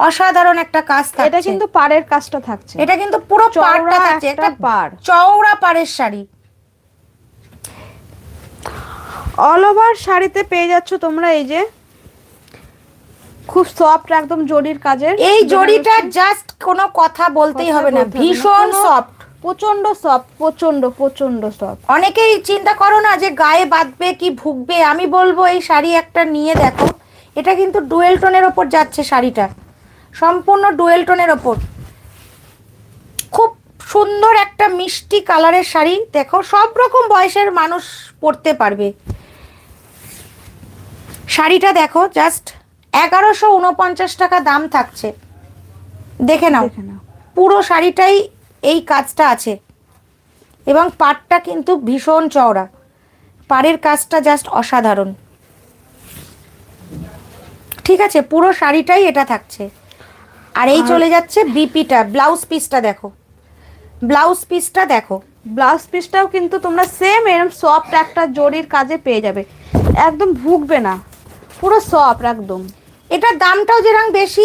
অসাধারণ একটা কাজ থাকছে। এটা কিন্তু পাড়ের কাজটা থাকছে, এটা কিন্তু পুরো পাড়টা থাকছে, একটা পাড়, চওড়া পাড়ের শাড়ি। অল ওভার শাড়িতে পেয়ে যাচ্ছ তোমরা এই যে খুব সফট একদম জরির কাজের। এই জরিটা জাস্ট কোনো কথা বলতেই হবে না, ভীষণ সফট, প্রচন্ড সফট, প্রচন্ড প্রচন্ড সফট। অনেকেই চিন্তা করো না যে গায়ে বাঁধবে কি ভুগবে, আমি বলবো এই শাড়ি একটা নিয়ে দেখো। এটা কিন্তু ডুয়েল টোনের ওপর যাচ্ছে শাড়িটা, সম্পূর্ণ ডুয়েল টোনের ওপর, খুব সুন্দর একটা মিষ্টি কালারের শাড়ি। দেখো সব রকম বয়সের মানুষ পরতে পারবে। শাড়িটা দেখো, জাস্ট 1149 টাকা দাম থাকছে, দেখে নাও। পুরো শাড়িটাই এই কাজটা আছে এবং পাড়টা কিন্তু ভীষণ চওড়া, পাড়ের কাজটা জাস্ট অসাধারণ। ঠিক আছে, পুরো শাড়িটাই এটা থাকছে। আর এই চলে যাচ্ছে বিপিটা, ব্লাউজ পিসটা দেখো, ব্লাউজ পিসটা দেখো। ব্লাউজ পিসটাও কিন্তু তোমরা সেম এরকম সফট একটা জরির কাজে পেয়ে যাবে, একদম ভুগবে না, পুরো সফট একদম। এটার দামটাও যেরকম বেশি